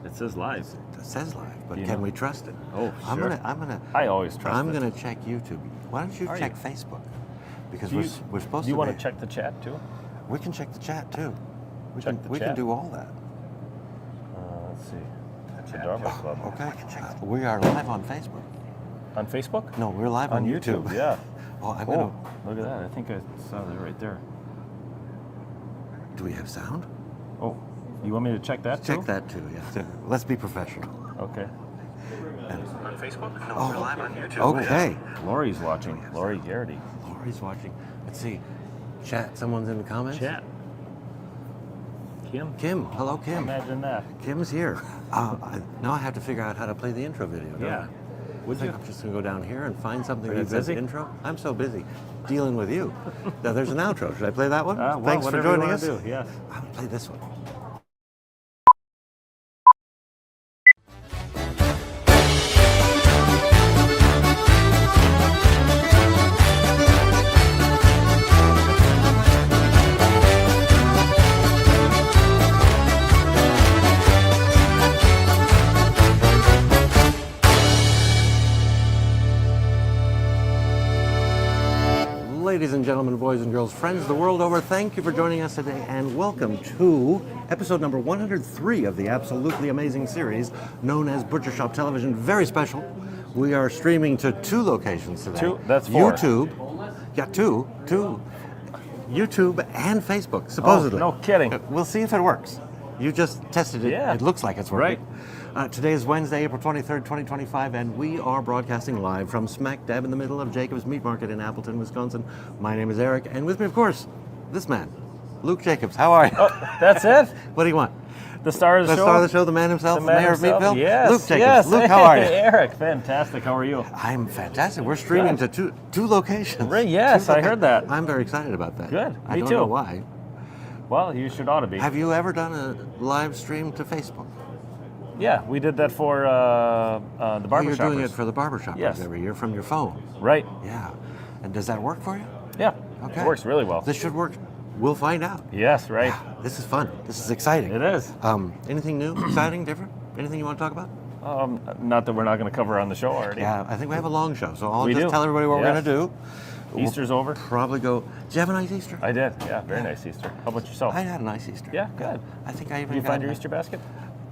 It says live. It says live, but You can know. we trust it? Oh, sure. I always trust I'm it. gonna check YouTube. Why don't you Are check you? Facebook? Because Do we're you- supposed Do you to. want to check the chat too? We can check the chat too. We Check can. the We can chat. do all that. Let's see. The Dogma Club. Okay. We are live on Facebook. On Facebook? No, we're live on YouTube. Yeah. Oh, I'm gonna. Oh, look at that. I think I saw that right there. Do we have sound? Oh, you want me to check that too? Check that too. Yes. Let's be professional. Okay. On Facebook? No, Oh, we're live on YouTube. okay. Lori's watching. Lori Garrity. Lori's watching. Let's see. Chat. Someone's in the comments. Chat. Kim? Kim. Hello, Kim. Imagine that. Kim's here. Now I have to figure out how to play the intro video. Don't Yeah. I Would think you? I'm just gonna go down here and find something Are you that says busy? intro. I'm so busy dealing with you. Now there's an outro. Should I play that one? Well, Thanks for whatever joining you us. wanna do. Yes. I'm gonna play this one. Ladies and gentlemen, boys and girls, friends the world over, thank you for joining us today and welcome to episode number 103 of the absolutely amazing series known as Butcher Shop Television. Very special. We are streaming to 2 locations today. 2? That's 4. YouTube. Yeah, two. YouTube and Facebook, supposedly. Oh, no kidding. We'll see if it works. You just tested it. Yeah. It looks like it's working. Right. Today is Wednesday, April 23rd, 2025, and we are broadcasting live from smack dab in the middle of Jacob's Meat Market in Appleton, Wisconsin. My name is Eric, and with me, of course, this man, Luke Jacobs. How are you? Oh, that's it? What do you want? The star of the The show? star of the show, the man himself, The the man mayor himself? of Meatville? Yes. Luke Jacobs. Yes. Luke, how are you? Hey, Eric, fantastic. How are you? I'm fantastic. We're streaming to two locations. Right, yes, I heard that. I'm very excited about that. Good, I me don't too. know why. Well, you should ought to be. Have you ever done a live stream to Facebook? Yeah, we did that for the barber You're doing it shoppers. for the barbershoppers Yes. every year from your phone. Right. Yeah. And does that work for you? Yeah. Okay. It works really well. This should work. We'll find out. Yes, right. This is fun. This is exciting. It is. Anything new, exciting, different? Anything you want to talk about? Not that we're not going to cover on the show already. Yeah, I think we have a long show, so I'll We just do. tell everybody what we're Yes. going to do. Easter's over. Probably go. Did you have a nice Easter? I did. Yeah, very nice Easter. How about yourself? I had a nice Easter. Yeah, good. I think I even Did you got find your Easter basket?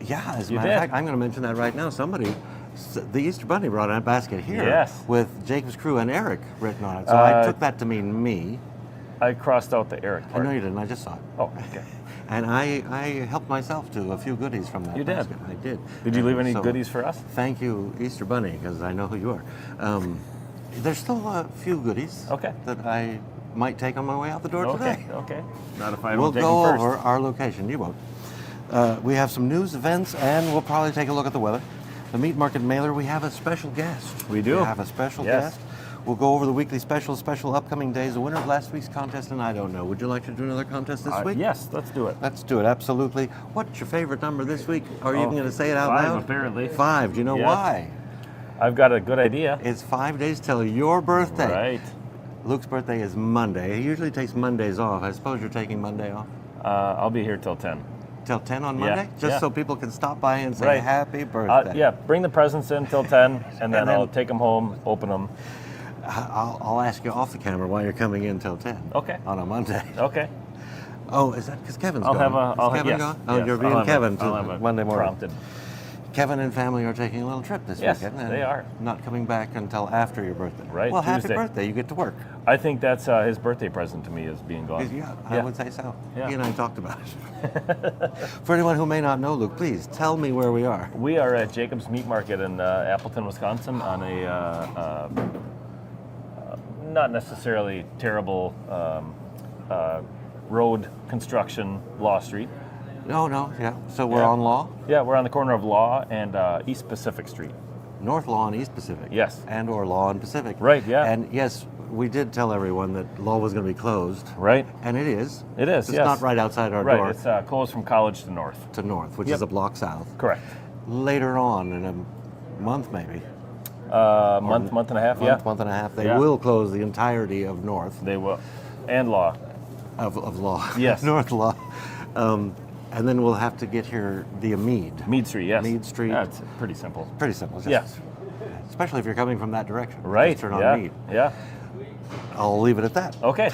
Yeah, as a You matter of did? fact, I'm going to mention that right now. The Easter Bunny brought a basket here Yes. with Jacob's Crew and Eric written on it. So I took that to mean me. I crossed out the Eric I part. know you didn't. I just saw it. Oh, okay. And I helped myself to a few goodies from that You did? basket. I did. Did you leave any So, goodies for us? Thank you, Easter Bunny, because I know who you are. There's still a few goodies Okay. that I might take on my way out the door Okay, today. okay. Not if I We'll don't take go them first. over our location. You won't. We have some news, events, and we'll probably take a look at the weather. The Meat Market Mailer, we have a special guest. We do. We have a special Yes. guest. We'll go over the weekly special upcoming days, the winner of last week's contest, and I don't know. Would you like to do another contest this week? Yes, let's do it. Let's do it, absolutely. What's your favorite number this week? Are you even going to say it out 5, loud? apparently. 5. Do you know Yes. why? I've got a good idea. It's 5 days till your birthday. Right. Luke's birthday is Monday. He usually takes Mondays off. I suppose you're taking Monday off? I'll be here till 10. Till 10 on Yeah, Monday? Just yeah. so people can stop by and say Right. happy birthday. Yeah, bring the presents in till 10, and then then- I'll take them home, open them. I'll ask you off the camera why you're coming in till 10. Okay. On a Monday. Okay. Oh, is that because Kevin's I'll gone? have a. Is Kevin Yes, gone? Oh, yes, you're I'll being have Kevin I'll to have a Monday morning. prompted. Kevin and family are taking a little trip this Yes, weekend. and they are. Not coming back until after your birthday. Right, Well, happy Tuesday. birthday. You get to work. I think that's his birthday present to me is being gone. Yeah, I would say so. Yeah. He and I talked about it. For anyone who may not know, Luke, please tell me where we are. We are at Jacob's Meat Market in Appleton, Wisconsin, on a not necessarily terrible road construction, Law Street. No, yeah. So we're Yeah. on Law, Yeah, we're on the corner of Law and East Pacific Street. North Law and East Pacific. Yes. And or Law and Pacific. Right, yeah. And yes, we did tell everyone that Law was going to be closed. Right? And it is. It is, It's yes. not right outside our Right, door it's closed from College to North. to North, which Yep. is a block south. Correct. Later on, in a month maybe, Month and a half, yeah. month and a half, they Yeah. will close the entirety of North, They will. And Law. of Law. Yes. North Law. And then we'll have to get here via Mead. Mead Street, yes. Mead Street. Yeah, it's pretty simple. Pretty simple. Just, Yeah. Especially if you're coming from that direction. Right. Just turn on yeah. Mead. Yeah. I'll leave it at that. Okay.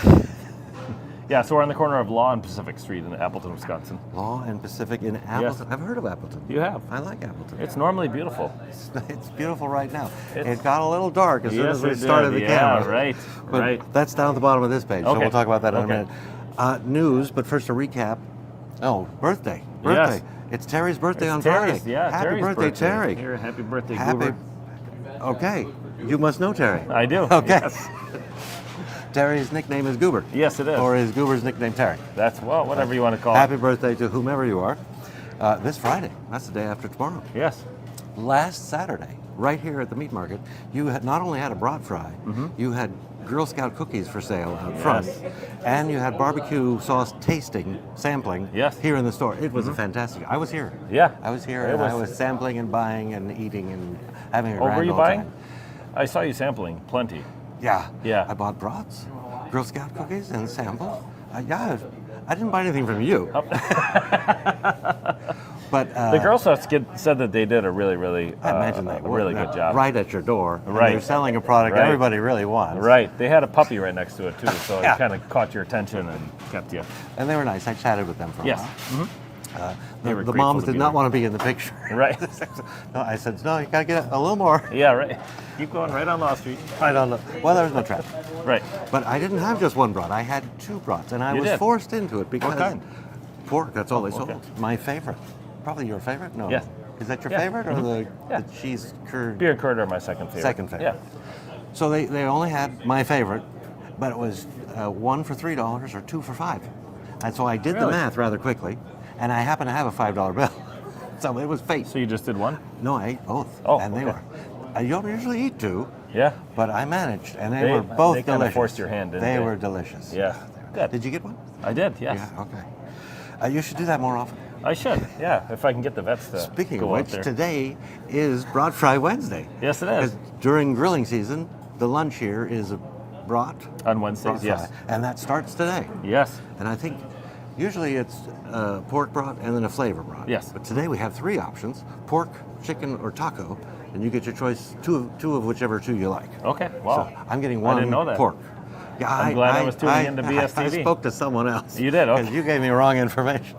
Yeah, so we're on the corner of Law and Pacific Street in Appleton, Wisconsin. Law and Pacific in Appleton. I've heard of Appleton. You have? I like Appleton. It's normally beautiful. It's beautiful right now. It's- It got a little dark as soon Yes, as we it started did. the Yeah, camera. right, But right. that's down at the bottom of this page, so Okay. we'll talk about that in a Okay. minute. News, but first a recap. Oh, birthday. Yes. It's Terry's birthday on Terry's, Friday. yeah, Happy Terry's birthday, Terry. Here, happy birthday, Happy. Goober. Okay. You must know Terry. I do. Okay. Yes. Terry's nickname is Goober. Yes, it is. Or is Goober's nickname Terry? That's, well, whatever you want to call Happy it. birthday to whomever you are. This Friday. That's the day after tomorrow. Yes. Last Saturday, right here at the meat market, you had not only had a brat fry, you had Girl Scout cookies for sale out front, and you had barbecue sauce tasting, sampling Yes. here in the store. It was a fantastic. I was here. Yeah. I was here, It and I was- was sampling and buying and eating and having a Oh, grand were you old buying? time. I saw you sampling plenty. Yeah. Yeah. I bought brats, Girl Scout cookies, and samples. Yeah. I didn't buy anything from you. But The Girl Scouts said that they did a really, I imagine that a really good job. right at your door. And Right. They're selling a product Right. everybody really wants. Right. They had a puppy right next to it too, so Yeah. it kind of caught your attention and kept you. And they were nice. I chatted with them for a Yes. while. They were The grateful moms to did be not there. want to be in the picture. Right. No, I said, no, you got to get a little more. Yeah. Right. Keep going right on Law Street. Right on the, well, there was no traffic. Right. But I didn't have just one brat. I had two brats, and I You was did? forced into it because kind? pork, that's all they okay. sold. My favorite. Probably your favorite? No. Yes. Is that your Yeah. favorite or Yeah. the cheese curd? Beer and curd are my second favorite. Second favorite. Yeah. So they only had my favorite, but it was one for $3 or two for $5. And so I did the Really? math rather quickly, and I happened to have a $5 bill. So it was fate. So you just did one? No, I ate both. Oh, and they okay. were. I don't usually eat two, Yeah. but I managed, and they They- were both they kinda delicious. forced your hand, didn't They they? were delicious. Yeah. Good. Did you get one? I did. Yes. Yeah. Okay. You should do that more often. I should. Yeah. If I can get the vets to Speaking go of out which, there. today is Brat Fry Wednesday. Yes, it is. 'Cause during grilling season, the lunch here is a brat. On Wednesdays, brat yes. fry, and that starts today. Yes. And I think usually it's pork brat and then a flavor brat. Yes. But today we have three options: pork, chicken, or taco, and you get your choice two of whichever two you like. Okay. Wow. So I'm getting I one didn't know that. pork. Yeah, I'm glad I was tuning into I BSTV. spoke to someone else. You did, okay. Because you gave me wrong information.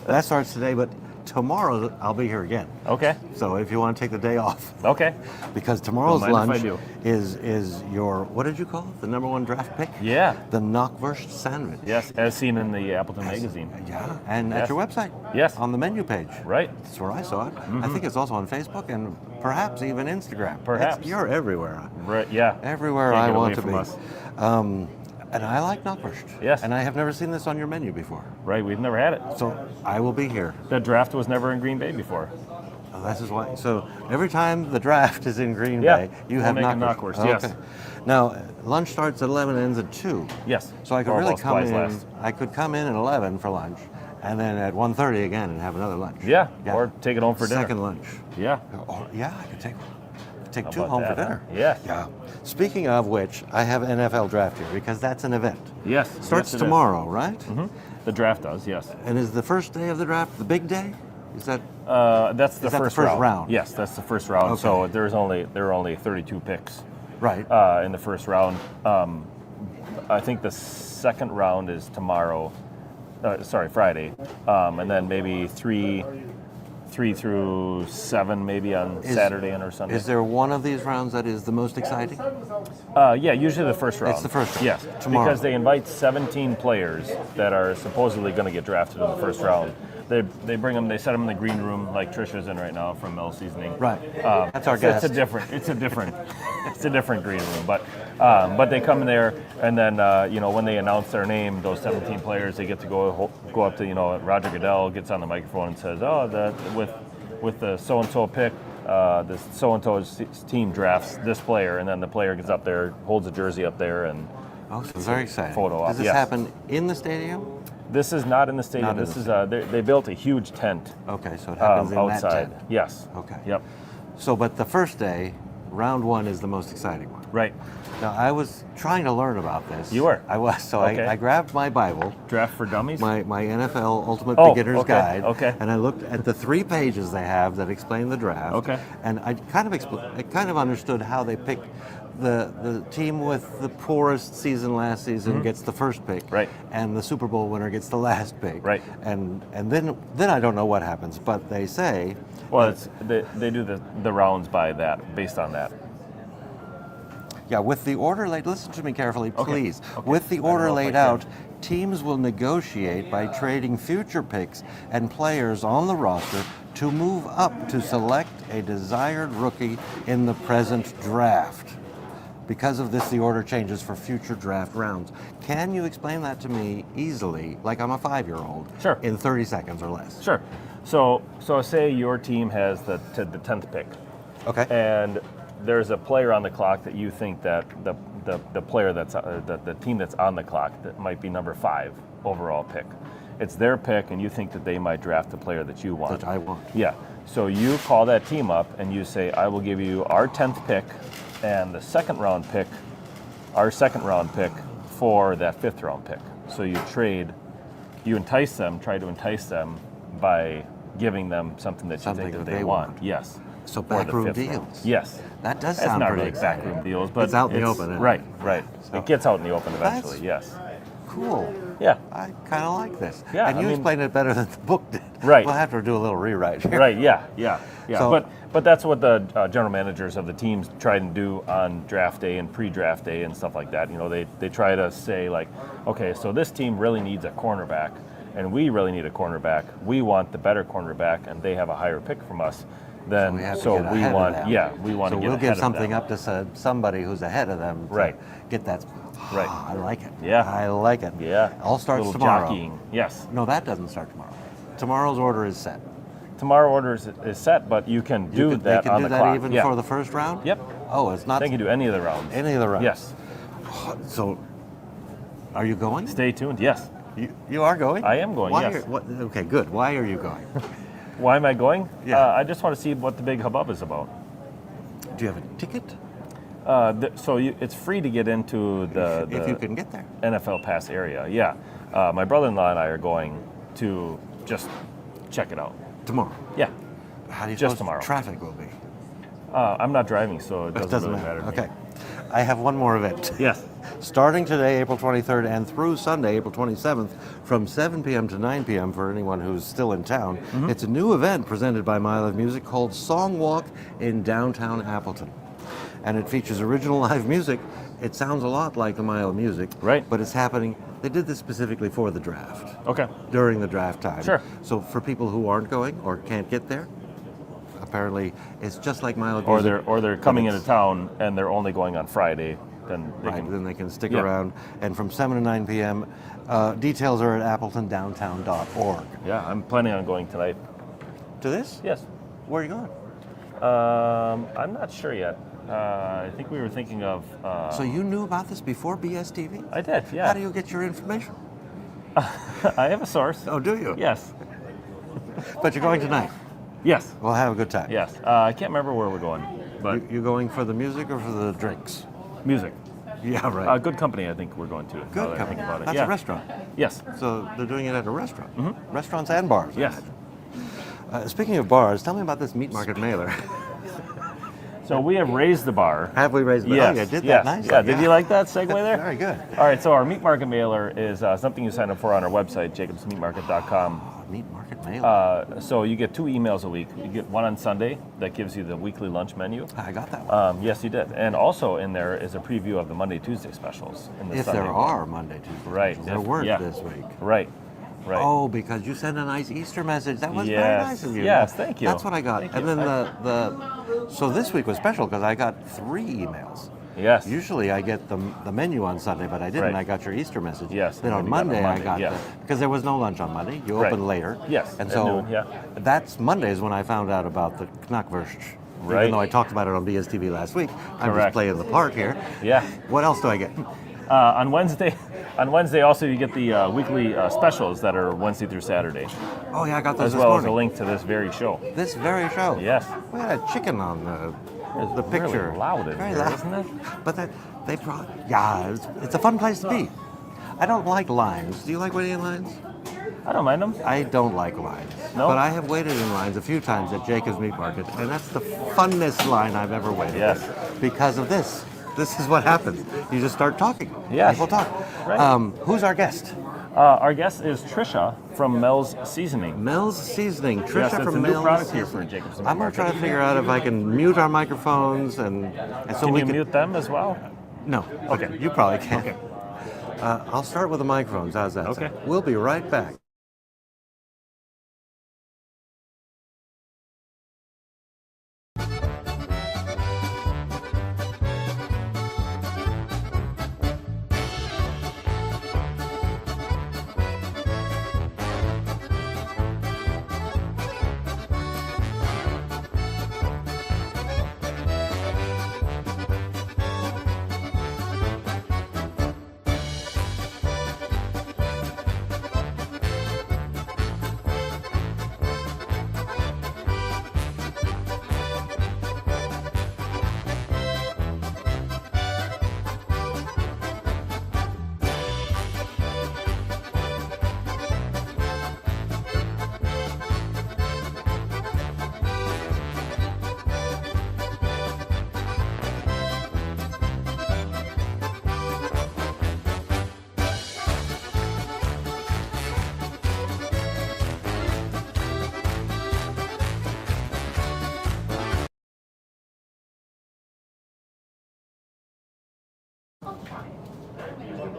That starts today, but tomorrow I'll be here again. Okay. So if you want to take the day off, Okay. because tomorrow's Don't mind if I lunch do. is your, what did you call it? The number one draft pick? Yeah. The Knockwurst sandwich. Yes. As seen in the Appleton magazine. Yeah, and at Yes. your website. Yes. On the menu page. Right. That's where I saw it. I think it's also on Facebook and perhaps even Instagram. Perhaps. You're everywhere. Right. Yeah. Everywhere Can't I get want away to from be. us. And I like Knockwurst. Yes. And I have never seen this on your menu before. Right. We've never had it. So I will be here. The draft was never in Green Bay before. Oh, this is why. So every time the draft is in Green Yeah, Bay, you we'll have make a Knockwurst. Knockwurst, yes. Now lunch starts at 11, ends at 2. Yes. So I could Or really while come in. supplies last. I could come in at 11 for lunch, and then at 1:30 again and have another lunch. Yeah. Or take it home for dinner. Second lunch. Yeah. Oh, yeah, I could take How two about home that, for huh? dinner. Yeah. Yeah. Speaking of which, I have NFL draft here because that's an event. Yes. Starts yes, it is. tomorrow, right? The draft does. Yes. And is the first day of the draft the big day? Is that That's the Is that the first first round? Yes, that's the first round. Okay. So there are only 32 picks right? in the first round. I think the second round is tomorrow. Friday, and then maybe three through 7 maybe on Saturday and or Sunday. Is there one of these rounds that is the most exciting? Yeah, usually the first round. It's the first round. Yes, Tomorrow. because they invite 17 players that are supposedly going to get drafted in the first round. They bring them. They set them in the green room like Trisha's in right now from Mel Seasonings. Right. That's our so guest. It's a different green room. But they come in there and then when they announce their name, those 17 players, they get to go up to Roger Goodell gets on the microphone and says, with the so and so pick. This so and so's team drafts this player, and then the player gets up there, holds a jersey up there, and Oh, so very exciting. Photo op, Does this yes. happen in the stadium? this is not in the stadium. Not in This the is they built a huge tent Okay, so it happens in outside. that tent. Yes. Okay. Yep. So, but the first day, round one is the most exciting one. Right. Now, I was trying to learn about this. You were? I was. So Okay. I grabbed my Bible, Draft for dummies. my NFL Ultimate Oh, Beginner's okay, Guide, okay. and I looked at the 3 pages they have that explain the draft. Okay. And I kind of understood how they pick the team with the poorest season last season gets the first pick, Right. and the Super Bowl winner gets the last pick. Right. And then I don't know what happens, but they say Well, they do the rounds based on that. yeah, with the order laid, listen to me carefully, Okay. please. Okay. With the I don't order know if I laid can. out, teams will negotiate by trading future picks and players on the roster to move up to select a desired rookie in the present draft. Because of this, the order changes for future draft rounds. Can you explain that to me easily, like I'm a 5-year-old, Sure. in 30 seconds or less? Sure. So say your team has the 10th pick, Okay. and there's a player on the clock that you think that the player that's the team that's on the clock that might be number 5 overall pick. It's their pick, and you think that they might draft the player that you want. That I want. Yeah. So you call that team up and you say, I will give you our 10th pick and the our second round pick for that 5th round pick. So you try to entice them by giving them something that you Something think that that they they want. want. Yes. So For the backroom 5th round. deals. Yes. That does It's sound not pretty really exciting. backroom deals, but It's out in the open, isn't it? Right. So- It gets out in the open That's- eventually. Yes. Cool. Yeah. I kind of like this. Yeah, And I you mean- explained it better than the book did. Right. We'll have to do a little rewrite here. Right. Yeah. So- but that's what the general managers of the teams try and do on draft day and pre-draft day and stuff like that. You know, they try to say like, okay, so this team really needs a cornerback, and we really need a cornerback. We want the better cornerback, and they have a higher pick from us. Then We have to get ahead of them. we want So to get we'll ahead give of something them. up to somebody who's ahead of them to Right. get that. Right. I like it. Yeah. I like it. Yeah. All starts Little tomorrow. jockeying. Yes. No, that doesn't start tomorrow. Tomorrow's order is set. Tomorrow order is set, but you can do They that can on do the that clock. even Yeah. for the first round? Yep. Oh, it's not They can do any of the rounds. any of the rounds? Yes. So, are you going? Stay tuned. Yes. You are going? I am going, Why yes. Okay, good. Why are you going? Why am I going? Yeah. I just want to see what the big hubbub is about. Do you have a ticket? It's free to get into the If you can get there. NFL Pass area. Yeah. My brother-in-law and I are going to just check it out. Tomorrow. Yeah. How do you Just suppose tomorrow. traffic will be? I'm not driving, so it It doesn't really matter to me. Okay. I have one more event. Yes. Starting today, April 23rd, and through Sunday, April 27th, from 7 p.m. to 9 p.m. for anyone who's still in town. Mm-hmm. It's a new event presented by Mile of Music called Song Walk in downtown Appleton. And it features original live music. It sounds a lot like the Mile of Music. Right. But it's happening, they did this specifically for the draft, Okay. during the draft time. Sure. So for people who aren't going or can't get there, apparently it's just like Mile of Or Music. they're coming it's- into town and they're only going on Friday. Then they Right, can. then they can stick Yeah. around. And from 7 to 9 p.m., details are at appletondowntown.org. Yeah, I'm planning on going tonight. To this? Yes. Where are you going? I'm not sure yet. I think we were thinking of. So you knew about this before BSTV? I did. Yeah. How do you get your information? I have a source. Oh, do you? Yes. But you're going tonight. Yes. We'll have a good time. Yes. I can't remember where we're going, but You going for the music or for the drinks? music. Yeah, right. Good company. I think we're going to. now Good that I company. think about it. That's Yeah. a restaurant. Yes. So they're doing it at a restaurant. Restaurants and bars. I Yes. imagine. Speaking of bars, tell me about this meat market mailer. So we have raised the bar. Have we raised the Yes. Oh, you did yes. that nicely. Yeah. Did you like that segue there? Very good. All right. So our meat market mailer is something you sign up for on our website, jacobsmeatmarket.com. Meat market mailer. So you get 2 emails a week. You get one on Sunday that gives you the weekly lunch menu. I got that one. Yes, you did. And also in there is a preview of the Monday, Tuesday specials. In the If Sunday there one. are Monday, Tuesday. Right. specials. There If- weren't yeah. this week. Right. Right. Oh, because you sent a nice Easter message. That was very Yes. nice of you. Yes, thank you. That's what I got. Thank And you. then so this week was special because I got 3 emails. Yes. Usually I get the menu on Sunday, but I didn't. Right. I got your Easter message. Yes, Then and on then you got it Monday, on Monday, I got yeah. because there was no lunch on Monday. You Right. open later. Yes, And at so noon, yeah. that's Mondays when I found out about the Knackwurst. Right. Even though I talked about it on BSTV last week, I'm just Correct. playing the part here. Yeah. What else do I get? On Wednesday, On Wednesday, also, you get the weekly specials that are Wednesday through Saturday, Oh yeah, I got those as this well as a morning. link to this very show. This very show. Yes. We had a chicken on the It's picture. really loud in Very here, loud. isn't it? But they brought, yeah, it's a fun place to be. I don't like lines. Do you like waiting in lines? I don't mind them. I don't like lines. No? But I have waited in lines a few times at Jacob's Meat Market, and that's the funnest line I've ever waited Yes. in. Because of this. This is what happens. You just start talking. Yes. People talk. Right. Who's our guest? Our guest is Trisha from Mel's Seasoning. Mel's Seasoning. Trisha Yes, it's from a new Mel's product here Seasoning. for Jacob's I'm going Market. to try to figure out if I can mute our microphones and so Can we you can mute them as well? No. Okay. You probably can. Okay. I'll start with the microphones. How's that Okay. sound? We'll be right back.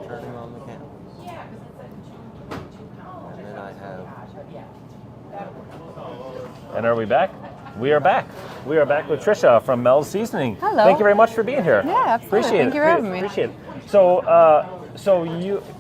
Turning on the camera. And then I have. And are we back? We are back. We are back with Trisha from Mel's Seasoning. Hello. Thank you very much for being here. Yeah, absolutely. Appreciate Thank it. you for having me. Appreciate it. So,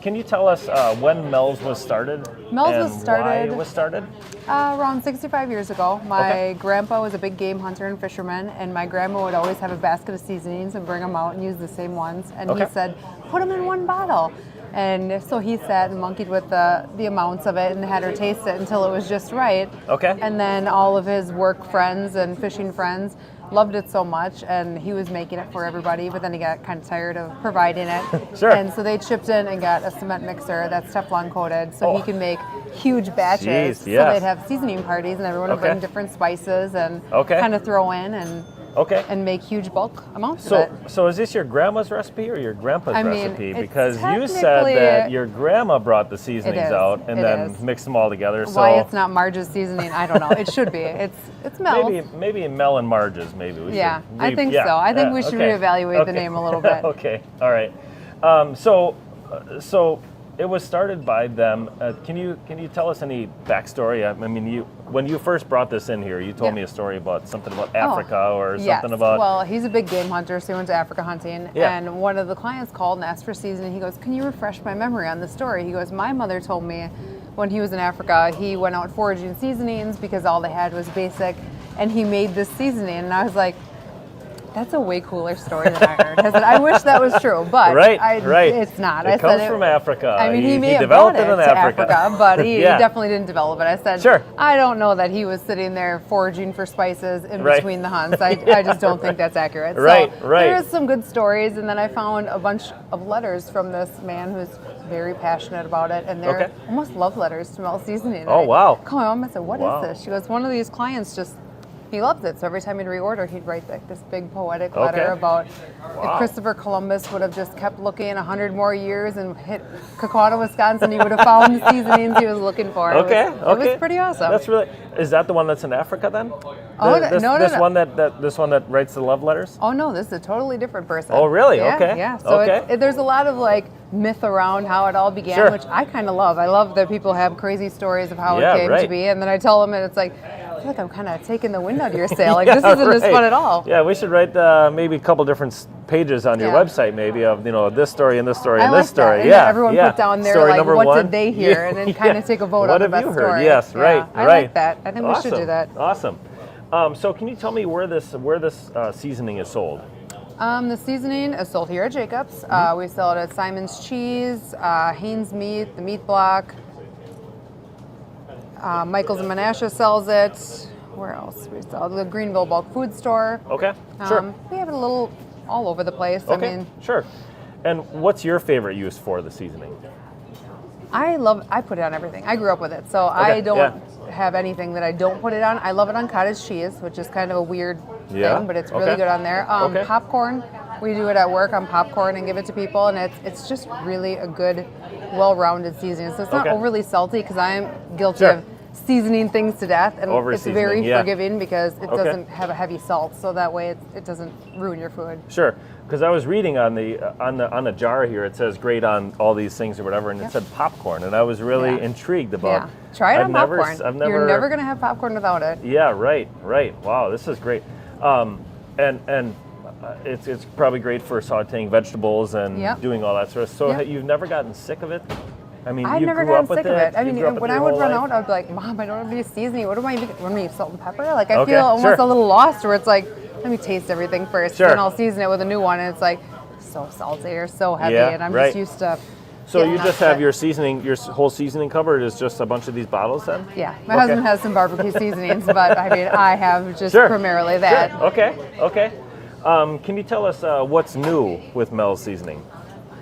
can you tell us when Mel's was started? Mel's and was started- Why it was started? Around 65 years ago, my Okay. grandpa was a big game hunter and fisherman, and my grandma would always have a basket of seasonings and bring them out and use the same ones. And Okay. he said, put them in one bottle. And so he sat and monkeyed with the amounts of it and had her taste it until it was just right. Okay. And then all of his work friends and fishing friends loved it so much, and he was making it for everybody, but then he got kind of tired of providing it. Sure. And so they chipped in and got a cement mixer that's Teflon coated, so he can make huge batches. Jeez, So yes. they'd have seasoning parties, and everyone would Okay. bring different spices and Okay. kind of throw in and Okay. make huge bulk amounts of So, it. so is this your grandma's recipe or your grandpa's I mean, recipe? it's Because you said technically- that your grandma brought the seasonings is. out and It then is. mixed them all together. So Why it's not Marge's seasoning, I don't know. It should be. It's Mel's. maybe Mel and Marge's. Maybe we Yeah, should. I think so. I think we should reevaluate the Okay. name a little bit. Okay. All right. So it was started by them. Can you tell us any backstory? I mean, when you first brought this in here, you told Yeah. me a story about something about Africa or Yes. something about. Well, he's a big game hunter, so he went to Africa hunting. Yeah. And one of the clients called and asked for seasoning. He goes, "Can you refresh my memory on the story?" He goes, "My mother told me when he was in Africa, he went out foraging seasonings because all they had was basic, and he made this seasoning." And I was like, "That's a way cooler story than I heard." I said, "I wish that was true, but Right. it's not." It I comes said, from Africa. I mean, he may have developed brought it it in to Africa. but he Yeah. definitely didn't develop it. I said, Sure. I don't know that he was sitting there foraging for spices in Right. between the hunts. I just don't think that's accurate. Right, So right. there is some good stories, and then I found a bunch of letters from this man who's very passionate about it, and they're Okay. almost love letters to Mel's Seasoning. Oh, wow. Call my mom and said, "What Wow. is this?" She goes, "One of these clients just." He loves it, so every time he'd reorder, he'd write this big poetic letter Okay. about Wow. if Christopher Columbus would have just kept looking 100 more years and hit Kaukauna, Wisconsin, he would have found the seasonings he was looking for. Okay. It was pretty awesome. That's really. Is that the one that's in Africa then? Oh, this, no. This one this one that writes the love letters. Oh no, this is a totally different person. Oh, really? Yeah, Okay. Yeah. So Okay. there's a lot of like myth around how it all began, Sure. which I kind of love. I love that people have crazy stories of how Yeah, it came right. to be, and then I tell them, and it's like, I feel like I'm kind of taking the wind out of your sail. Like this isn't as right. fun at all. Yeah, we should write maybe a couple different pages on your Yeah. website, maybe of this story and this story I and like this story. that. And yeah, then everyone yeah. put down there Story like number what one. did they hear, and then kind of take a vote What on the have best you heard? story. Yes, Yeah, right, I right. like that. I think we should do that. Awesome. So can you tell me where this seasoning is sold? The seasoning is sold here at Jacob's. We sell it at Simon's Cheese, Haynes Meat, the Meat Block. Michael's and Menasha sells it. Where else? We sell the Greenville Bulk Food Store. Okay, sure. We have it a little all over the place. Okay, I mean, sure. And what's your favorite use for the seasoning? I put it on everything. I grew up with it, so I don't have anything that I don't put it on. I love it on cottage cheese, which is kind of a weird thing, but it's really good on there. Popcorn, we do it at work on popcorn and give it to people, and it's just really a good, well-rounded seasoning. So it's not overly salty, because I'm guilty of seasoning things to death, and it's very forgiving because it doesn't have a heavy salt, so that way it doesn't ruin your food. Sure. Because I was reading on the jar here, it says great on all these things or whatever, and it said popcorn, and I was really intrigued about. Try it on popcorn. You're never going to have popcorn without it. Yeah, right. Wow, this is great. And it's probably great for sautéing vegetables and doing all that sort of. So you've never gotten sick of it? I mean, I've you never grew up gotten with sick of it. I mean, when I would run life? out, I'd be like, Mom, I don't have any seasoning. What am I even? What am I, salt and pepper? Like, I feel almost a little lost, where it's like, let me taste everything first, then I'll season it with a new one, and it's like so salty or so heavy, and I'm just used to. So you just have your seasoning, your whole seasoning cupboard is just a bunch of these bottles then? Yeah, my husband has some barbecue seasonings, but I mean, I have just primarily that. Sure. Okay. Can you tell us what's new with Mel's Seasoning?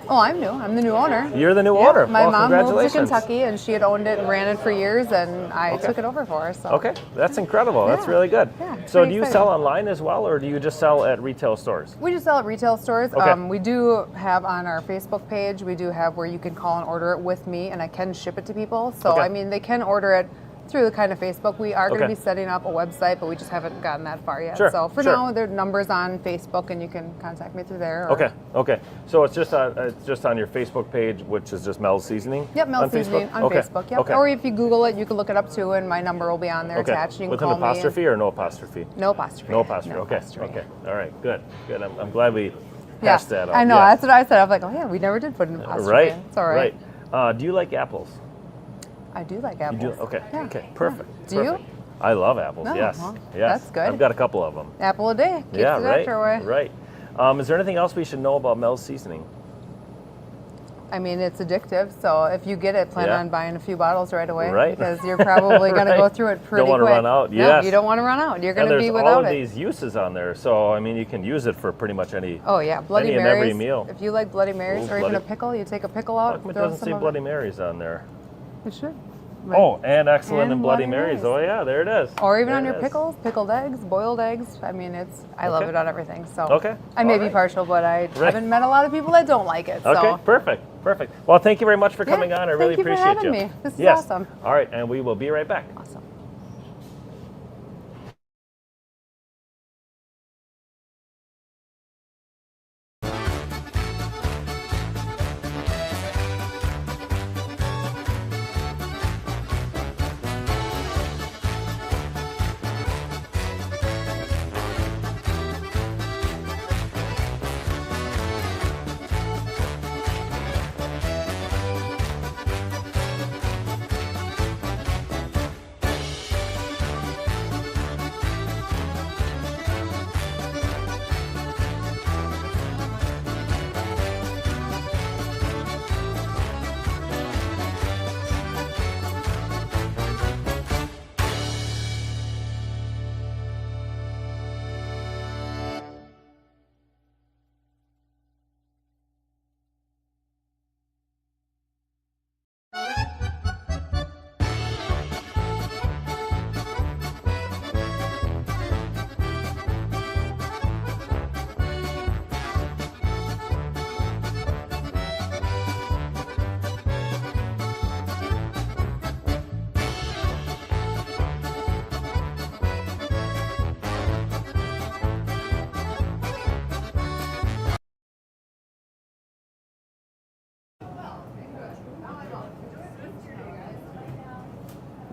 Oh, I'm new. I'm the new owner. You're the new owner. My mom moved to congratulations. Kentucky, and she had owned it and ran it for years, and I took it over for her. So. Okay, that's incredible. That's really good. Yeah, so do you sell online as well, or do you just sell at retail stores? We just sell at retail stores. Okay. We do have on our Facebook page, we do have where you can call and order it with me, and I can ship it to people. So, I mean, they can order it through the kind of Facebook. We are going to be setting up a website, but we just haven't gotten that far yet. Sure. So for now, there are numbers on Facebook, and you can contact me through there. Okay. So it's just on your Facebook page, which is just Mel's Seasoning. Yep, Mel's Seasoning on Facebook. Yep. Or if you Google it, you can look it up too, and my number will be on there attached. You can With call an apostrophe me or no apostrophe? No apostrophe. No apostrophe. Okay. All right. Good. I'm glad we passed that out. I know. That's what I said. I was like, oh yeah, we never did put an apostrophe. Right. It's all right. Do you like apples? I do like apples. You do? Okay. Yeah. Okay. Perfect. Do you? I love apples. No, Yes. well, Yes. that's good. I've got a couple of them. Apple a day. Keeps the doctor away. Right. Is there anything else we should know about Mel's Seasoning? I mean, it's addictive, so if you get it, plan on buying a few bottles right away. Right. Because you're probably going to go through it pretty quick. Don't want to run out. No, Yes. you don't want to run out. You're going to be without it. There's all of these uses on there, so I mean, you can use it for pretty much any. Oh yeah, Bloody any Marys. and every meal. If you like Bloody Marys or even a pickle, you take a pickle out. How come it throw doesn't some say of Bloody Marys on there? It should. Oh, and excellent And and Bloody Bloody Marys. Marys. Oh yeah, there it is. Or even There on it your is. pickles, pickled eggs, boiled eggs. I mean, I love it on everything. So I may be partial, but I haven't met a lot of people that don't like it. So. Okay, perfect. Well, thank you very much for coming on. I really thank you appreciate for having me. This is yes. awesome. All right, and we will be right back. Awesome.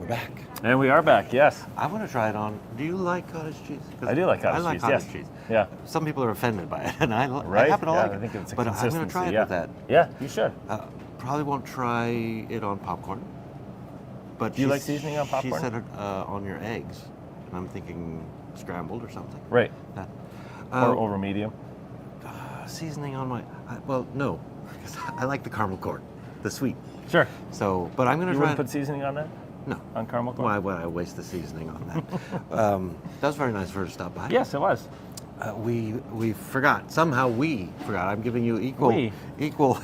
We're back. And we are back. Yes. I want to try it on. Do you like cottage cheese? 'Cause I do like cottage I like cheese. cottage yes. cheese. Yeah. Some people are offended by it, and I Right. happen to like it. I think it's a but I'm consistency. going to try it yeah. with that. Yeah, you should. Probably won't try it on popcorn. But Do you like seasoning on popcorn? She said it on your eggs, and I'm thinking scrambled or something. Right. That. Or over medium. seasoning on my. Well, no, because I like the caramel corn, the sweet. Sure. So, but I'm gonna You try. wouldn't put seasoning on that? No. On caramel corn? Why would I waste the seasoning on that? That was very nice for her to stop by. Yes, it was. We forgot. Somehow we forgot. I'm giving you equal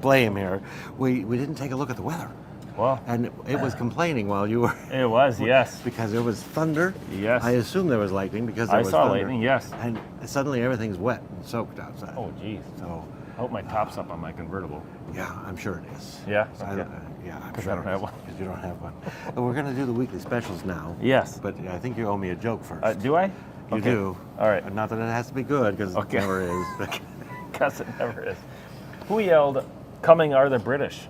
blame here. We didn't take a look at the weather. Well, And it was complaining while you were. it was, yes. Because there was thunder. Yes. I assume there was lightning because there I was saw thunder. lightning, yes. And suddenly everything's wet and soaked outside. Oh, geez. So, I hope my top's up on my convertible. yeah, I'm sure it is. Yeah? I, Okay. yeah, I'm 'Cause sure I don't it have is, one. because you don't have one. And we're going to do the weekly specials now. Yes. But I think you owe me a joke first. Do I? You Okay. do. All right. Not that it has to be good, because Okay. it never is. Because it never is. Who yelled, "Coming are the British"?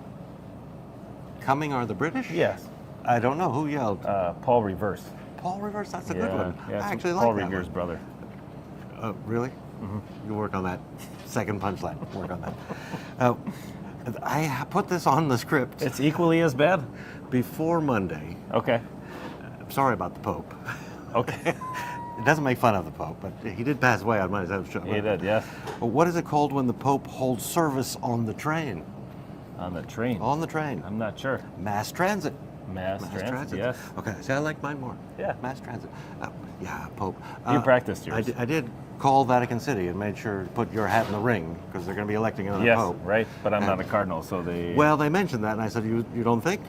Coming are the British? Yes. I don't know. Who yelled? Paul Reverse. Paul Rivers? That's a good one. Yeah, I it's actually Paul like that Revere's one. brother. Really? Mm-hmm. You work on that. Second punchline. Work on that. I put this on the script It's equally as bad? before Monday. Okay. I'm sorry about the Pope. Okay. It doesn't make fun of the Pope, but he did pass away on Monday. He did, yes. But what is it called when the Pope holds service on the train? On the train. On the train. I'm not sure. Mass transit. Mass transit, yes. Okay, see, I like mine more. Yeah. Mass transit. Yeah, Pope. You practiced yours. I did call Vatican City and made sure to put your hat in the ring because they're going to be electing another Yes, Pope. right. But I'm not a cardinal, so they. Well, they mentioned that, and I said, "You don't think?"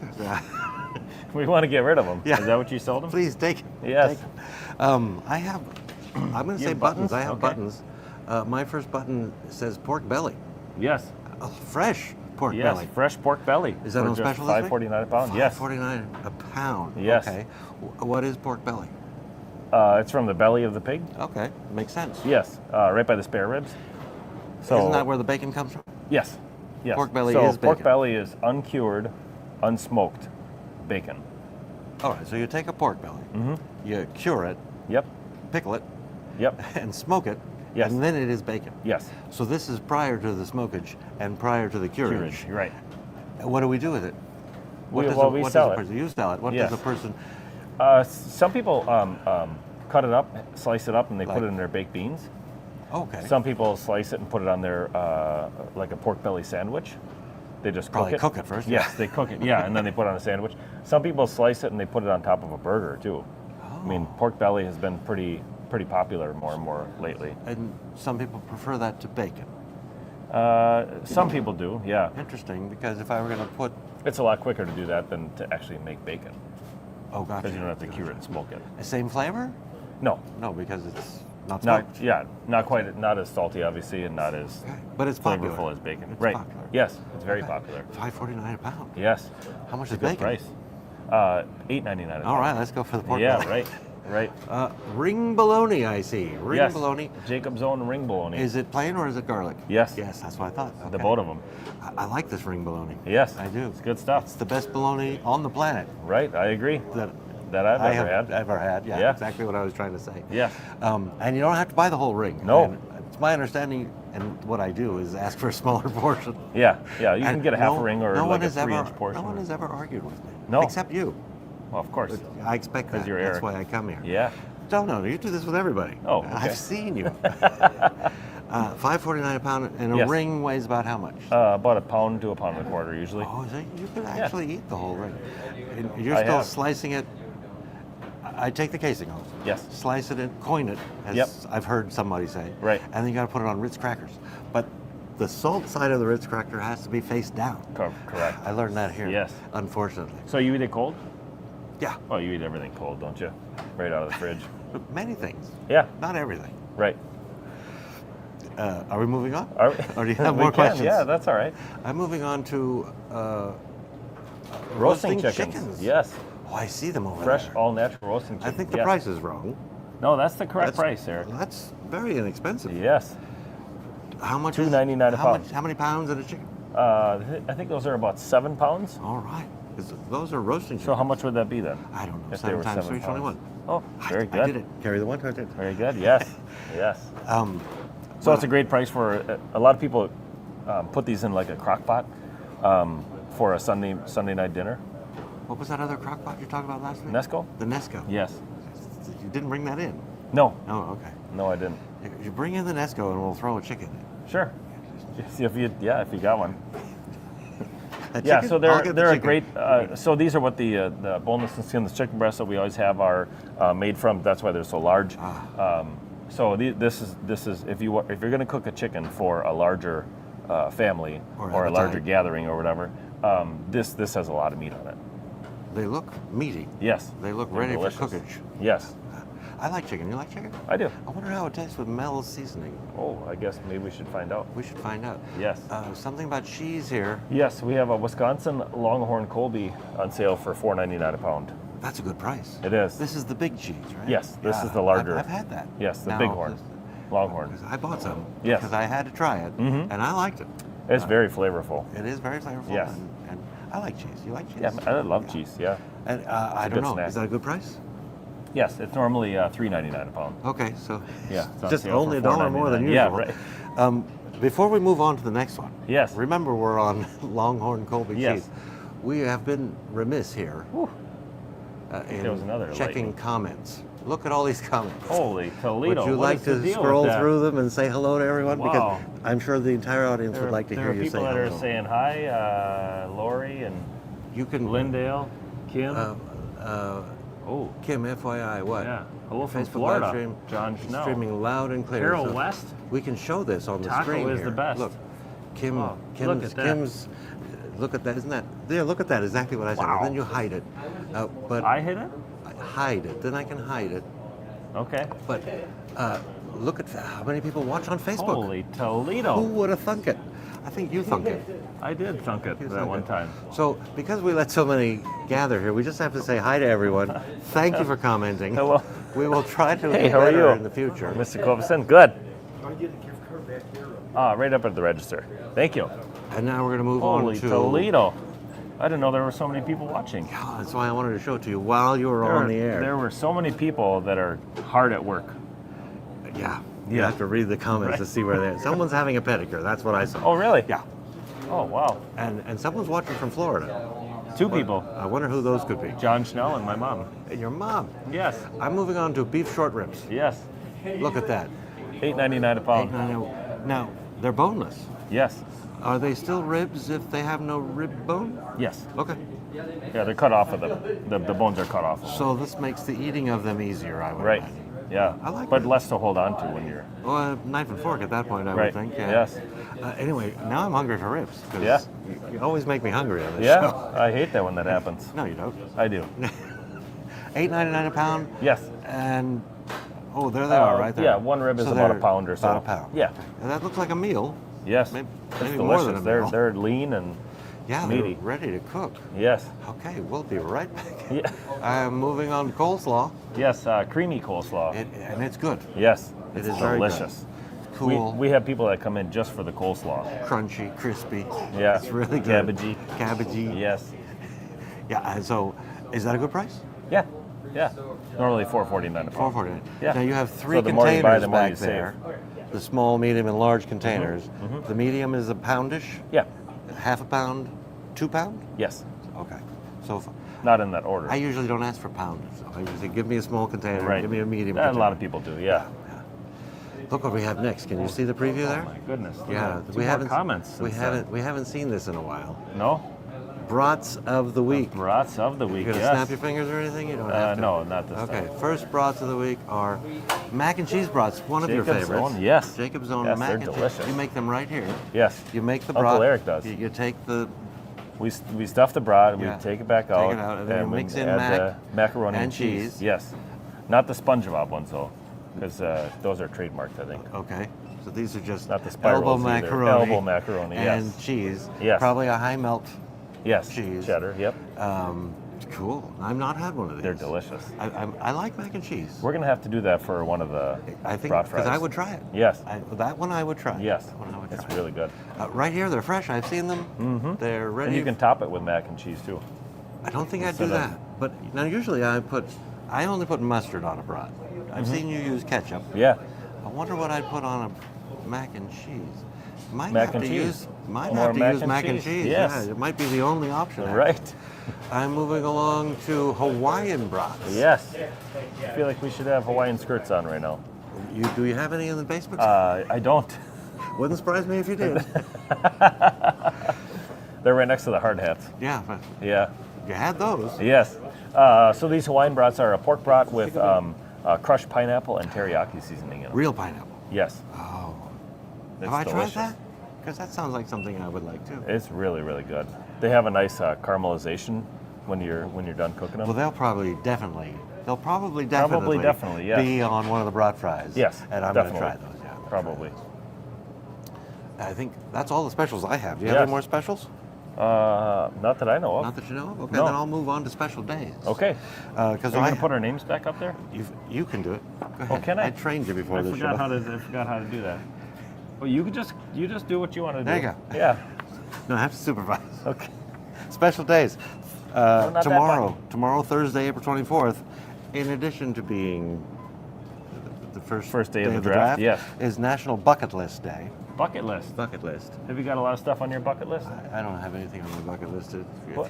we want to get rid of them. Yeah. Is that what you sold them? Please take it. Yes. Take it. I have. I'm going to You say have buttons. buttons? I have Okay. buttons. My first button says pork belly. Yes. Fresh pork Yes. belly. Fresh pork belly. Is that for on just special this week? $5.49 a pound. Yes. $5.49 a pound. Yes. Okay. What is pork belly? It's from the belly of the pig. Okay, makes sense. Yes. Right by the spare ribs. So. Isn't that where the bacon comes from? Yes. Yes. Pork belly so is pork bacon. belly is uncured, unsmoked bacon. All right, so you take a pork belly, you cure it, Yep. pickle it, Yep. and smoke it, Yes. and then it is bacon. Yes. So this is prior to the smokage and prior to the curage. Curage. Right. What do we do with it? We does sell does it. a person, you sell it. What Yes. does a person? Some people cut it up, slice it up, and they put Like- it in their baked beans. Okay. Some people slice it and put it on their like a pork belly sandwich. They just Probably cook it. cook it first, Yes, yeah. they cook it. Yeah, and then they put it on a sandwich. Some people slice it and they put it on top of a burger too. I mean, pork belly has been pretty popular more and more lately. And some people prefer that to bacon. Some people do. Yeah, Interesting, because if I were going to put, it's a lot quicker to do that than to actually make bacon oh, gotcha. because you don't have to cure it and smoke it. Same flavor? No, No, because it's not not smoked. yeah, not quite, not as salty obviously, and not as Okay. But it's popular. flavorful as bacon. It's right. popular. Yes, it's very Okay. popular. $5.49 a pound. Yes. How much It's a is good bacon? price. $8.99. All right, let's go for the pork Yeah, belly. right. Ring bologna, I see. Ring Yes. bologna. Jacob's own ring bologna. Is it plain or is it garlic? Yes. Yes, that's what I thought. The Okay. both of them. I like this ring bologna. Yes. I do. It's good stuff. It's the best bologna on the planet Right. I agree. that I've I ever have had. ever had. Yeah, Yeah. exactly what I was trying to say. Yeah. And you don't have to buy the whole ring. No. And it's my understanding, and what I do is ask for a smaller portion. Yeah. Yeah. You can And get a half no- a ring or no one like a has 3-inch portion. No one has ever argued with me. No. Except you. Well, of course. I expect 'Cause that. you're That's Eric. why I come here. Yeah. No, you do this with everybody. Oh, okay. I've seen you. $5.49 a pound, and a Yes. ring weighs about how much? About a pound to a pound and a quarter usually. Oh, so you could actually eat the whole ring. And you're I still have. slicing it. I take the casing off. Yes. Slice it and coin it, as Yep. I've heard somebody say. Right. And then you got to put it on Ritz crackers. But the salt side of the Ritz cracker has to be face down. Correct. I learned that here. Yes. Unfortunately. So you eat it cold? Yeah. Well, you eat everything cold, don't you? Right out of the fridge. But many things. Yeah. Not everything. Right. Are we moving on? Are we- Or do you have We more can, questions? Yeah, that's all right. I'm moving on to Roasting chickens. Yes. Oh, I see them over Fresh, there. all natural roasting I chickens. think the yes. price is wrong. No, that's the correct That's- price, Eric. That's very inexpensive. Yes. How much? is- $2.99 a how pound. much- How many pounds in a chicken? I think those are about 7 pounds. All right. 'Cause those are roasting chickens. So how much would that be then? I don't know. If they were 7 times 7 321. Oh, very good. I did it. Carry the one. I did. Very good. Yes. Yes. So Well- it's a great price for a lot of people. Put these in like a crock pot for a Sunday night dinner. What was that other crock pot you talked about last week? Nesco? The Nesco. Yes. You didn't bring that in. No. Oh, okay. No, I didn't. You bring in the Nesco and we'll throw a chicken in. Sure. If you got one. A Yeah, chicken? so I'll get the they're a chicken. great. So these are what the boneless and skinless chicken breasts that we always have are made from. That's why they're so large. So this is if you're going to cook a chicken for a larger family Or or a larger appetite. gathering or whatever, this has a lot of meat on it. They look meaty. Yes. They look They're ready delicious. for cookage. Yes, I like chicken. You like chicken? I do. I wonder how it tastes with Mel's seasoning. Oh, I guess maybe we should find out. We should find out. Yes. Something about cheese here. Yes, we have a Wisconsin Longhorn Colby on sale for $4.99 a pound. That's a good price. It is. This is the big cheese, right? Yes, this Yeah, is the larger. I've had that. Yes, the Now, bighorn. Longhorn. I bought some. Yes. Because I had to try it, and I liked it. It's very flavorful. It is very flavorful. Yes. And I like cheese. You like cheese? Yeah, I love cheese. Yeah. And I a don't good know. snack. Is that a good price? Yes, it's normally $3.99 a pound. Okay, so Yeah, it's on just sale only for $1 more than usual. $4.99. Yeah, right. Before we move on to the next one, Yes. remember we're on Longhorn Colby Yes. cheese. We have been remiss here in There was another checking lightning. comments. Look at all these comments. Holy Toledo! Would you what like is the to deal scroll with that? through them and say hello to everyone? Wow. Because I'm sure the entire audience There, would like to there hear are you say people that hello. are saying hi, Lori and You can Lindale, Kim. Oh, Kim, FYI, what? yeah. Hello from Facebook Florida. live stream. John Schnell. Streaming loud and clear. Carol so West. We can show this on the Taco screen is here. the best. Look, Kim, Oh, Kim's, look at that. Kim's. Look at that. Isn't that? Yeah, look at that. Exactly what I said. Wow. And then you hide it. But I hit it. hide it. Then I can hide it. Okay. But look at how many people watch on Facebook. Holy Toledo! Who would have thunk it? I think you thunk it. I did thunk it You that thunk one it. time. So because we let so many gather here, we just have to say hi to everyone. Thank you for commenting. Hello. We will try to Hey, do how are better you? in the future. Mr. Covison, good. Right up at the register. Thank you. And now we're going to move Holy on to Toledo! I didn't know there were so many people watching. Oh, that's why I wanted to show it to you while you were on the air. There were so many people that are hard at work. Yeah. You Yeah. have to read the comments to see where they're. Someone's having a pedicure. That's what I saw. Oh, really? Yeah. Oh, wow. And someone's watching from Florida. Two people. I wonder who those could be. John Schnell and my mom. Your mom. Yes. I'm moving on to beef short ribs. Yes. Look at that. $8.99 a pound. Now, they're boneless. Yes. Are they still ribs if they have no rib bone? Yes. Okay. Yeah, they're cut off of them. The bones are cut off of them. So this makes the eating of them easier, I would Right. imagine. Yeah. I like but that. less to hold on to when you're. Well, a knife and fork at that point, I Right. would think. Yeah. Yes. Anyway, now I'm hungry for ribs. 'Cause Yeah. You always make me hungry on this Yeah. show. I hate that when that happens. No, you don't. I do. $8.99 a pound. Yes. And there they are, right there. Yeah, one rib is about they're a pound or so. About a pound. Yeah. And that looks like a meal. Yes. Maybe It's more delicious. than a They're meal. they're lean and Yeah, meaty. they're ready to cook. Yes. Okay, we'll be right back. Yeah. I'm moving on to coleslaw, Yes. Creamy coleslaw. and it's good. Yes. It It's is very good. delicious. Cool, We have people that come in just for the coleslaw. crunchy, crispy. Yeah. It's really good. Cabbagey. Cabbagey. Yes. Yeah, and so is that a good price? Yeah. Yeah. Normally $4.49 a pound. $4.49. Yeah. Now you have three So the more you containers buy, the more back you save. there. The small, medium, and large containers. The medium is a poundish, Yeah. half a pound, 2 pound? Yes. Okay. So Not in that order. I usually don't ask for pounds. So I usually give me a small container, Right. give me a medium A container. lot of people do. Yeah. Look what we have next. Can you see the preview there? Oh my goodness. Look Yeah, at that. Two we more haven't comments. we since haven't seen this in a while. then. No. Brats of the week. Brats of the You week. gonna Yes. snap your fingers or anything? You don't have to. No, not this Okay, time. first brats of the week are mac and cheese brats. One of your Jacob's favorites. Own, yes. Jacob's Own Yes, mac they're and delicious. cheese. You make them right here. Yes. You make the Uncle brat. Eric does. You take the We stuff the brat and Yeah. we take it back out. Take it out, and then you we mix in add mac the macaroni and and cheese. cheese. Yes. Not the SpongeBob ones though, because those are trademarked, I think. okay. So these are just Not the elbow spirals either. macaroni. Elbow macaroni, and yes. cheese. Yes. Probably a high melt. Yes. cheese. Cheddar. Yep. Cool. I've not had one of these. They're delicious. I like mac and cheese. We're gonna have to do that for one of the I think brat because fries. I would try it. Yes. That one I would try. Yes. That one I would It's try. really good. Right here, they're fresh. I've seen them. Mm-hmm. They're ready. And you can top it with mac and cheese too. I don't think I'd do instead of- that. But now usually I only put mustard on a brat. I've Mm-hmm. seen you use ketchup. Yeah. I wonder what I'd put on a mac and cheese. Might Mac have and to cheese. use might More have to mac use and mac and cheese. cheese. Yes. Yeah, it might be the only option. Right. I'm moving along to Hawaiian brats. Yes. I feel like we should have Hawaiian skirts on right now. Do you have any in the basement? I don't. Wouldn't surprise me if you did. They're right next to the hard hats. Yeah, but Yeah. you had those. Yes. So these Hawaiian brats are a pork brat with crushed pineapple and teriyaki seasoning in them. Real pineapple. Yes. Oh. It's Have I delicious. tried that? Because that sounds like something I would like too. It's really, really good. They have a nice caramelization when you're done cooking them. Well, they'll probably definitely yeah. be on one of the brat fries. Yes, And I'm going to definitely. try those, yeah. Probably. I think that's all the specials I have. Do you Yes. have any more specials? Not that I know of. Not that you know of? Okay, No. then I'll move on to special days. Okay. Because Are you going to put our names back up there? you can do it. Go ahead. can I? I trained you before I this forgot show. I forgot how to do that. Well, you just do what you want to do. There you go. Yeah. No, I have to supervise. Okay. Special days. not that Tomorrow, Thursday, April 24th, in addition to being the first day of the draft, yes. is National Bucket List Day. Bucket list. Bucket list. Have you got a lot of stuff on your bucket list? I don't have anything on my bucket list. What?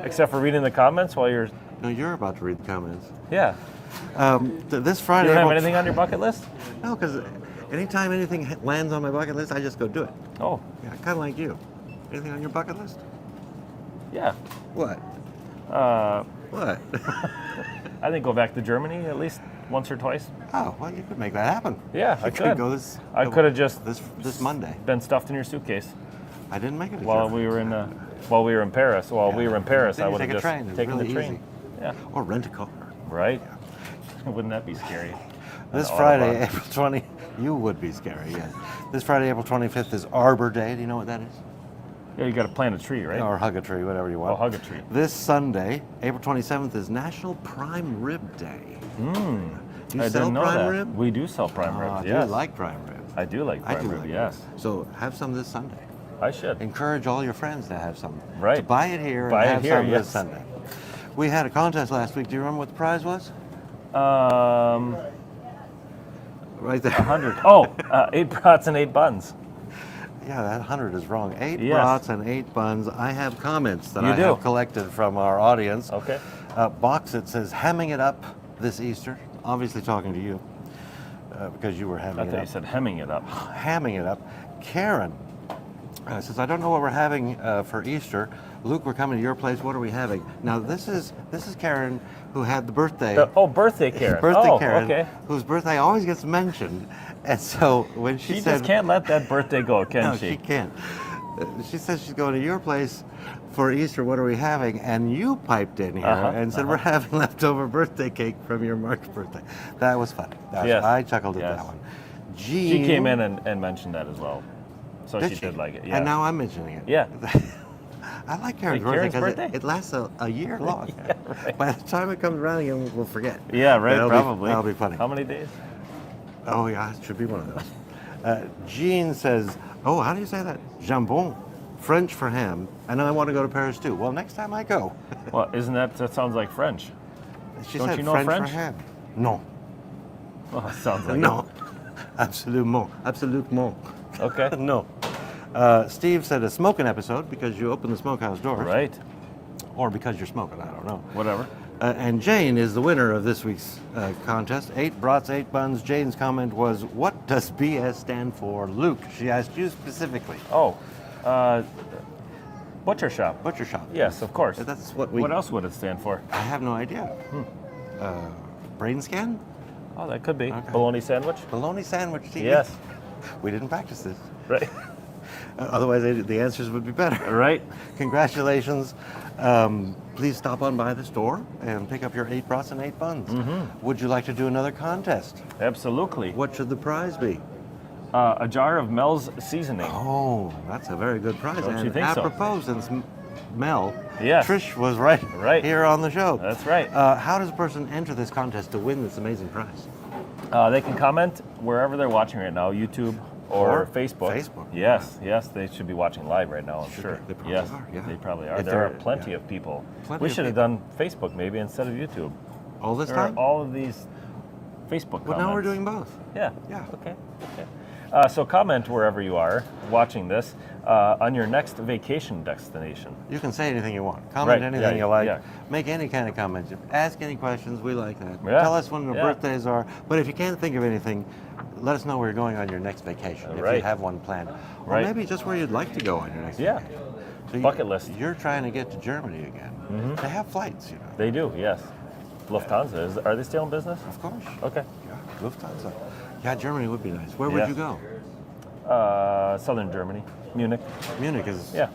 Except for reading the comments while you're. No, you're about to read the comments. Yeah. This You Friday. don't have April- anything on your bucket list? No, because anytime anything lands on my bucket list, I just go do it. Oh, Yeah, kind of like you. Anything on your bucket list? yeah. What? What? I think go back to Germany at least once or twice. Oh, well, you could make that happen. Yeah, I You could. go this. I could have just this Monday. been stuffed in your suitcase I didn't make it. to while Germany. we were in Paris. While we were in Paris, Then I you would have take a just train. It's taken really the train. easy. Yeah. Or rent a car. Right. Wouldn't that be scary? This An Friday, Autobahn. April 20. You would be scary. Yeah. This Friday, April 25th is Arbor Day. Do you know what that is? Yeah, you got to plant a tree, right? Or hug a tree, whatever you want. Oh, hug a tree. This Sunday, April 27th, is National Prime Rib Day. Do you I sell didn't know prime that. rib? We do sell prime Oh, ribs. I Yes. do like prime rib. I do like I prime do rib. like Yes. it. So have some this Sunday. I should. Encourage all your friends to have some. Right. To buy it here Buy it and have here, some yes. this Sunday. We had a contest last week. Do you remember what the prize was? 100. Right there. Oh, 8 brats and 8 buns. Yeah, that 100 is wrong. 8 Yes. brats and 8 buns. I have comments that You I do? have collected from our audience. Okay. Box it says, hamming it up this Easter. Obviously talking to you because you were I hamming thought it you up. said hemming it up. Hamming it up. Karen says, I don't know what we're having for Easter. Luke, we're coming to your place. What are we having? Now, this is Karen who had the birthday. Birthday Karen. Birthday oh, Karen, okay. whose birthday always gets mentioned. And so when she She said, just can't let that birthday go, can no, she? she can't. She says she's going to your place for Easter. What are we having? And you piped in here and said, we're having leftover birthday cake from your March birthday. That was fun. Yes. I chuckled at Yes. that one. She came in and mentioned that as well. So she did like it. Yeah. And now I'm mentioning it. Yeah. I like Karen's Like birthday Karen's because birthday? it lasts a year long. Yeah, right. By the time it comes around again, we'll forget. Yeah, right. That'll Probably. be funny. How many days? Oh, yeah, it should be one of those. Jean says, oh, how do you say that? Jambon, French for ham, and I want to go to Paris too. Well, next time I go. Well, isn't that sounds like French? She Don't said you know French, French? for ham. No. Oh, it sounds like No. Absolument. Absolutement. it. Okay. No. Steve said a smoking episode because you opened the smokehouse doors. Right. Or because you're smoking, I don't know. Whatever. And Jane is the winner of this week's contest. 8 brats, 8 buns. Jane's comment was, what does BS stand for? Luke, she asked you specifically. Oh, butcher shop. Butcher shop. Yes, of course. That's what we... What else would it stand for? I have no idea. Brain scan? Oh, that could be Okay. bologna sandwich. Bologna sandwich TV? Yes. We didn't practice this. Right. Otherwise, the answers would be better. Right. Congratulations. Please stop on by the store and pick up your 8 brats and 8 buns. Would you like to do another contest? Absolutely. What should the prize be? A jar of Mel's seasoning. Oh, that's a very good prize. Don't and you think so? apropos, since Mel, Yes. Trish was right here on the show. That's right. How does a person enter this contest to win this amazing prize? They can comment wherever they're watching right now, YouTube or Facebook. Facebook. Yes, yes, they should be watching live right now, I'm sure. They probably yes, are, yeah. they probably are. If There are they're- plenty yeah. of people. Plenty We of should have people. done Facebook maybe instead of YouTube. All this There are time? all of these Facebook But comments. now we're doing both. Yeah. Yeah. Okay. So comment wherever you are watching this on your next vacation destination. You can say anything you want. Comment Right, anything yeah, you like. yeah. Make any kind of comments. Ask any questions. We like that. Yeah, Tell us when the yeah. birthdays are. But if you can't think of anything, let us know where you're going on your next vacation, if you Right. have one planned. Or Right. maybe just where you'd like to go on your next Yeah. vacation. So Bucket list. You're trying to get to Germany again. They have flights, you know. They do, yes. Lufthansa, are they still in business? Of course. Okay. Yeah, Lufthansa. Yeah, Germany would be nice. Where would Yeah. you go? Southern Germany, Munich. Munich is Yeah,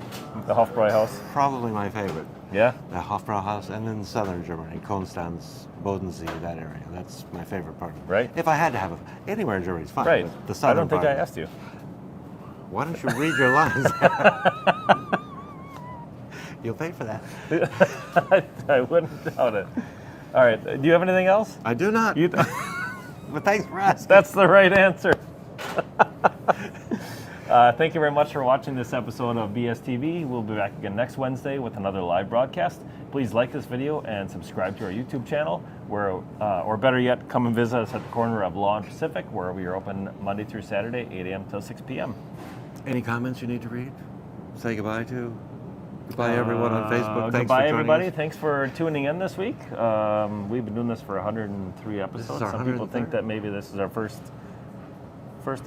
the Hofbräuhaus. probably my favorite. Yeah, The Hofbrauhaus, and then southern Germany, Konstanz, Bodensee, that area. That's my favorite part. Right. If I had to have anywhere in Germany is fine. right. but the I southern don't think part, I asked you. Why don't you read your lines? You'll pay for that. I wouldn't doubt it. All right, do you have anything else? I do not. You, But thanks for asking. that's the right answer. Thank you very much for watching this episode of BSTV. We'll be back again next Wednesday with another live broadcast. Please like this video and subscribe to our YouTube channel, or better yet, come and visit us at the corner of Law and Pacific, where we are open Monday through Saturday, 8 a.m. till 6 p.m. Any comments you need to read? Say goodbye to? Goodbye, everyone on Facebook. Thanks Goodbye, for joining everybody. us. Thanks for tuning in this week. We've been doing this for 103 episodes. our Some people 103rd? think that maybe this is our first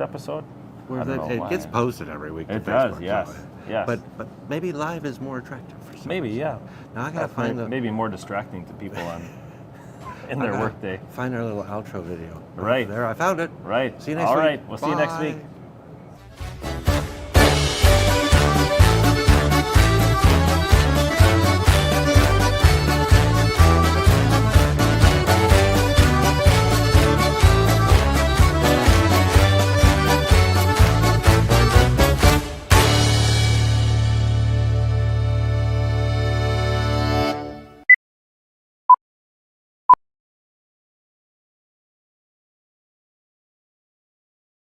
episode. Where I don't know it why. gets posted every week to It does, Facebook, yes, so- yes. But maybe live is more attractive for some Maybe, reason. yeah. Now I gotta find the maybe more distracting to people in their workday. Find our little outro video. Right. There, I found it. Right. See you next All week. right. We'll see you next Bye. week.